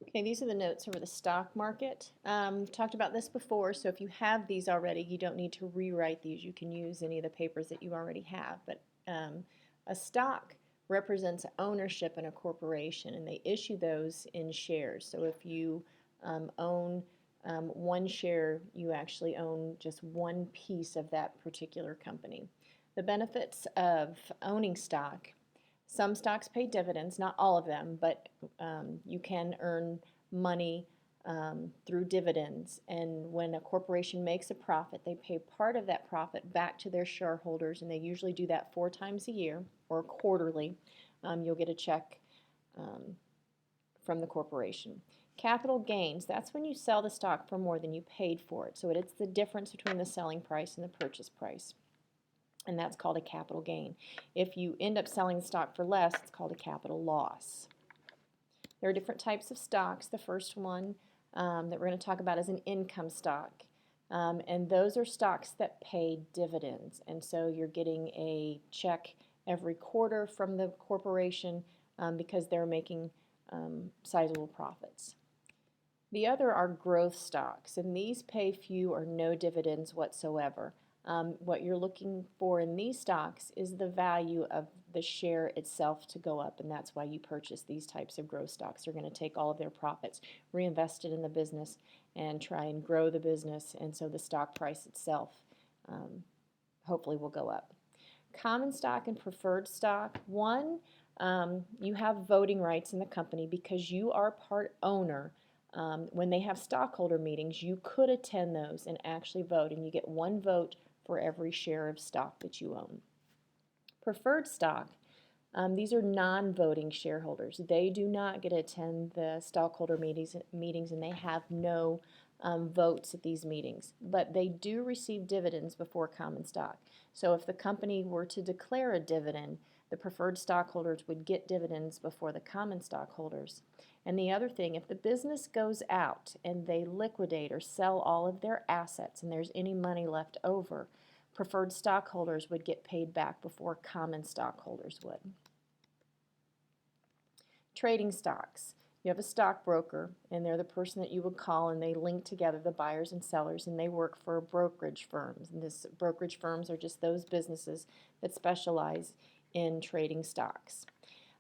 Okay, these are the notes over the stock market. Talked about this before, so if you have these already, you don't need to rewrite these. You can use any of the papers that you already have. But a stock represents ownership in a corporation, and they issue those in shares. So if you own one share, you actually own just one piece of that particular company. The benefits of owning stock: some stocks pay dividends, not all of them, but you can earn money through dividends. And when a corporation makes a profit, they pay part of that profit back to their shareholders, and they usually do that 4 times a year or quarterly. You'll get a check um, from the corporation. Capital gains, that's when you sell the stock for more than you paid for it. So it's the difference between the selling price and the purchase price, and that's called a capital gain. If you end up selling the stock for less, it's called a capital loss. There are different types of stocks. The first one that we're going to talk about is an income stock. And those are stocks that pay dividends. And so you're getting a check every quarter from the corporation because they're making sizable profits. The other are growth stocks, and these pay few or no dividends whatsoever. What you're looking for in these stocks is the value of the share itself to go up, and that's why you purchase these types of growth stocks. They're going to take all of their profits, reinvest it in the business, and try and grow the business, and so the stock price itself hopefully will go up. Common stock and preferred stock. One, you have voting rights in the company because you are part owner. When they have stockholder meetings, you could attend those and actually vote, and you get one vote for every share of stock that you own. Preferred stock, these are non-voting shareholders. They do not get to attend the stockholder meetings and they have no votes at these meetings, but they do receive dividends before common stock. So if the company were to declare a dividend, the preferred stockholders would get dividends before the common stockholders. And the other thing, if the business goes out and they liquidate or sell all of their assets and there's any money left over, preferred stockholders would get paid back before common stockholders would. Trading stocks. You have a stockbroker, and they're the person that you would call, and they link together the buyers and sellers, and they work for brokerage firms. And this brokerage firms are just those businesses that specialize in trading stocks.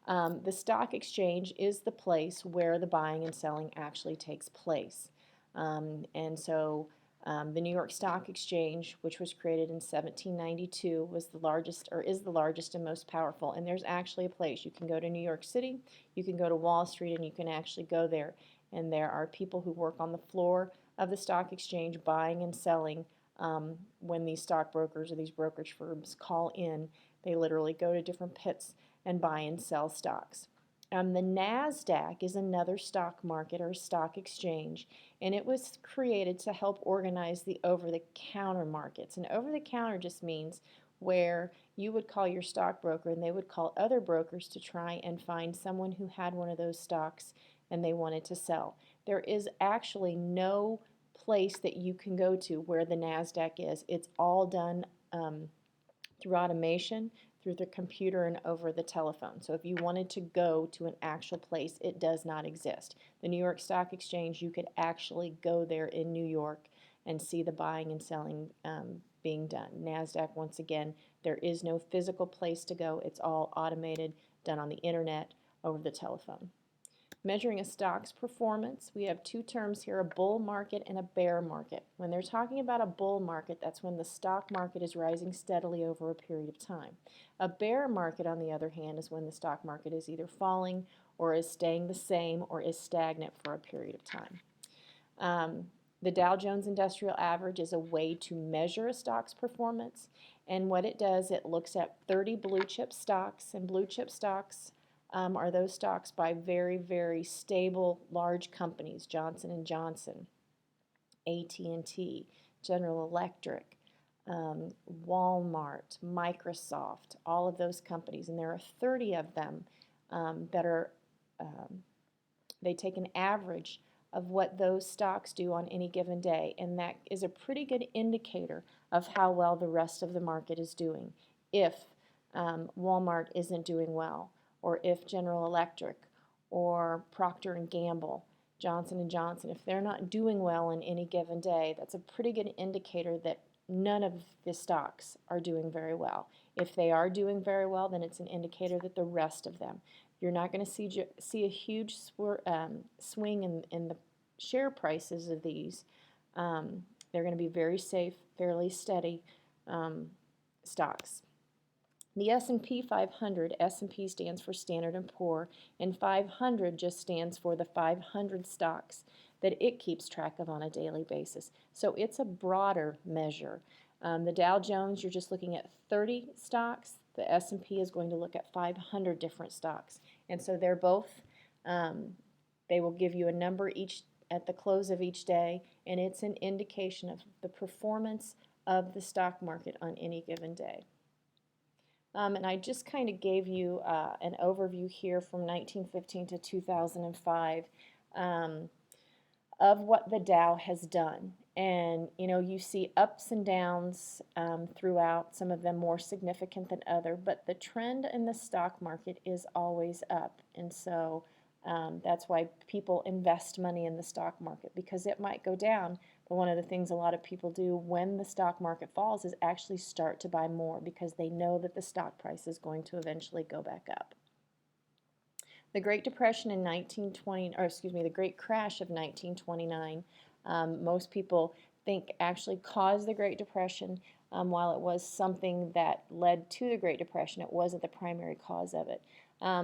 The stock exchange is the place where the buying and selling actually takes place. The New York Stock Exchange, which was created in 1792, was the largest, or is the largest and most powerful. And there's actually a place. You can go to New York City, you can go to Wall Street, and you can actually go there. And there are people who work on the floor of the stock exchange buying and selling. When these stockbrokers or these brokerage firms call in, they literally go to different pits and buy and sell stocks. The NASDAQ is another stock market or stock exchange, and it was created to help organize the over-the-counter markets. And over-the-counter just means where you would call your stockbroker and they would call other brokers to try and find someone who had one of those stocks and they wanted to sell. There is actually no place that you can go to where the NASDAQ is. It's all done through automation, through the computer, and over the telephone. So if you wanted to go to an actual place, it does not exist. The New York Stock Exchange, you could actually go there in New York and see the buying and selling being done. NASDAQ, once again, there is no physical place to go. It's all automated, done on the internet, over the telephone. Measuring a stock's performance, we have two terms here, a bull market and a bear market. When they're talking about a bull market, that's when the stock market is rising steadily over a period of time. A bear market, on the other hand, is when the stock market is either falling or is staying the same or is stagnant for a period of time. The Dow Jones Industrial Average is a way to measure a stock's performance, and what it does, it looks at 30 blue chip stocks, and blue chip stocks are those stocks by very, very stable, large companies, Johnson & Johnson, AT&T, General Electric, Walmart, Microsoft, all of those companies. And there are 30 of them that are, they take an average of what those stocks do on any given day. And that is a pretty good indicator of how well the rest of the market is doing. If Walmart isn't doing well, or if General Electric or Procter & Gamble Johnson & Johnson, if they're not doing well in any given day, that's a pretty good indicator that none of the stocks are doing very well. If they are doing very well, then it's an indicator that the rest of them. You're not going to see a huge swing in the share prices of these. They're going to be very safe, fairly steady stocks. The S&P 500, S&P stands for Standard & Poor, and 500 just stands for the 500 stocks that it keeps track of on a daily basis. So it's a broader measure. The Dow Jones, you're just looking at 30 stocks. The S&P is going to look at 500 different stocks. And so they're both, they will give you a number each at the close of each day, and it's an indication of the performance of the stock market on any given day. And I just kind of gave you an overview here from 1915 to 2005 of what the Dow has done. And you see ups and downs throughout, some of them more significant than other, but the trend in the stock market is always up. And so that's why people invest money in the stock market, because it might go down. But one of the things a lot of people do when the stock market falls is actually start to buy more, because they know that the stock price is going to eventually go back up. The Great Depression in 1920, or excuse me, the Great Crash of 1929, most people think actually caused the Great Depression. While it was something that led to the Great Depression, it wasn't the primary cause of it.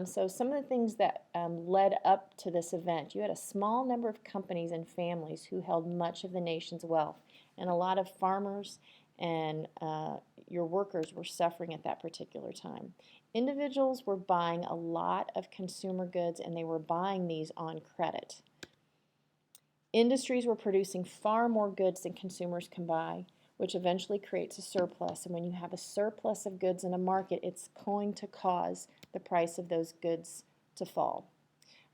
So some of the things that led up to this event, you had a small number of companies and families who held much of the nation's wealth, and a lot of farmers and your workers were suffering at that particular time. Individuals were buying a lot of consumer goods, and they were buying these on credit. Industries were producing far more goods than consumers can buy, which eventually creates a surplus. And when you have a surplus of goods in a market, it's going to cause the price of those goods to fall.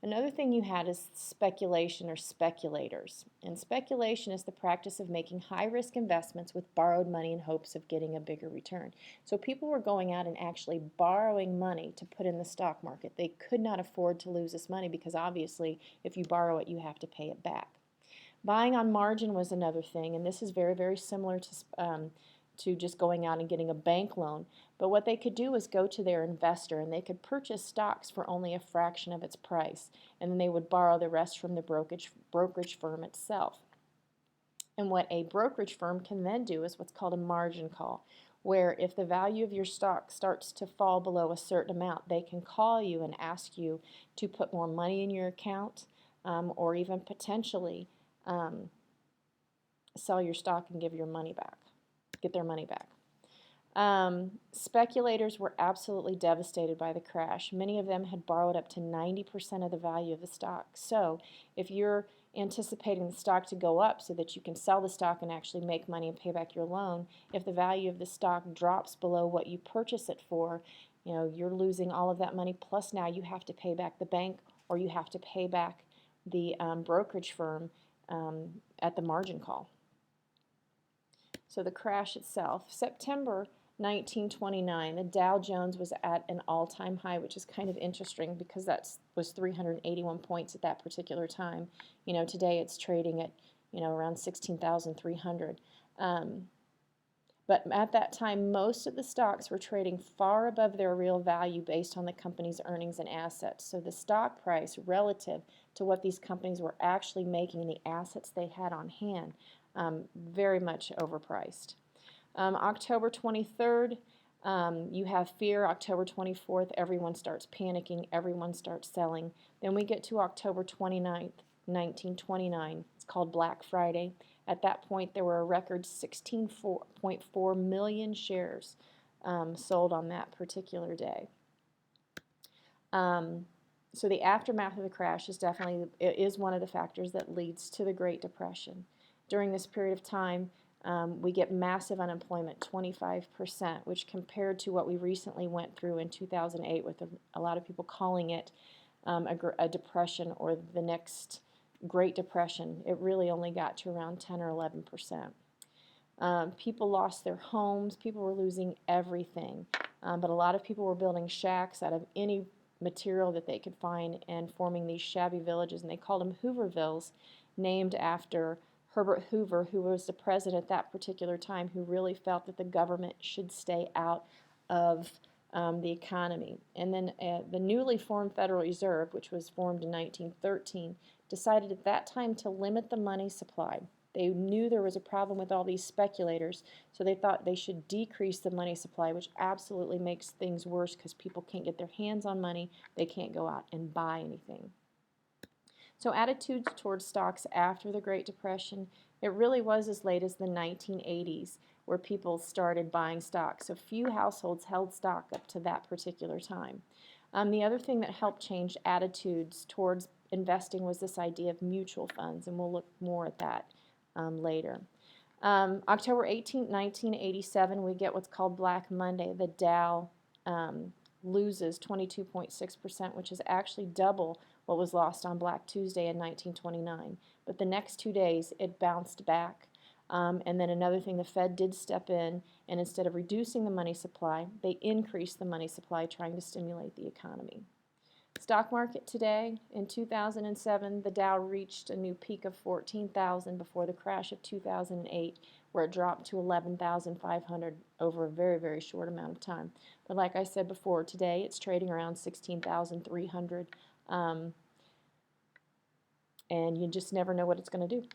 Another thing you had is speculation or speculators. And speculation is the practice of making high-risk investments with borrowed money in hopes of getting a bigger return. So people were going out and actually borrowing money to put in the stock market. They could not afford to lose this money, because obviously if you borrow it, you have to pay it back. Buying on margin was another thing, and this is very, very similar to just going out and getting a bank loan. But what they could do is go to their investor, and they could purchase stocks for only a fraction of its price, and then they would borrow the rest from the brokerage firm itself. And what a brokerage firm can then do is what's called a margin call, where if the value of your stock starts to fall below a certain amount, they can call you and ask you to put more money in your account, or even potentially sell your stock and give your money back, get their money back. Speculators were absolutely devastated by the crash. Many of them had borrowed up to 90% of the value of the stock. So if you're anticipating the stock to go up so that you can sell the stock and actually make money and pay back your loan, if the value of the stock drops below what you purchase it for, you're losing all of that money, plus now you have to pay back the bank, or you have to pay back the brokerage firm at the margin call. So the crash itself, September 1929, the Dow Jones was at an all-time high, which is kind of interesting because that was 381 points at that particular time. Today it's trading at around 16,300. But at that time, most of the stocks were trading far above their real value based on the company's earnings and assets. So the stock price relative to what these companies were actually making and the assets they had on hand, very much overpriced. October 23rd, you have fear. October 24th, everyone starts panicking. Everyone starts selling. Then we get to October 29th, 1929. It's called Black Friday. At that point, there were a record 16.4 million shares sold on that particular day. So the aftermath of the crash is one of the factors that leads to the Great Depression. During this period of time, we get massive unemployment, 25%, which compared to what we recently went through in 2008 with a lot of people calling it a depression or the next Great Depression, it really only got to around 10 or 11%. People lost their homes. People were losing everything. But a lot of people were building shacks out of any material that they could find and forming these shabby villages, and they called them Hoovervilles, named after Herbert Hoover, who was the president at that particular time, who really felt that the government should stay out of the economy. And then the newly formed Federal Reserve, which was formed in 1913, decided at that time to limit the money supply. They knew there was a problem with all these speculators, so they thought they should decrease the money supply, which absolutely makes things worse because people can't get their hands on money. They can't go out and buy anything. So attitudes towards stocks after the Great Depression, it really was as late as the 1980s where people started buying stocks. So few households held stock up to that particular time. The other thing that helped change attitudes towards investing was this idea of mutual funds, and we'll look more at that later. October 18, 1987, we get what's called Black Monday. The Dow loses 22.6%, which is actually double what was lost on Black Tuesday in 1929. But the next 2 days, it bounced back. And then another thing, the Fed did step in, and instead of reducing the money supply, they increased the money supply, trying to stimulate the economy. Stock market today, in 2007, the Dow reached a new peak of 14,000 before the crash of 2008, where it dropped to 11,500 over a very, very short amount of time. But like I said before, today it's trading around 16,300, and you just never know what it's going to do.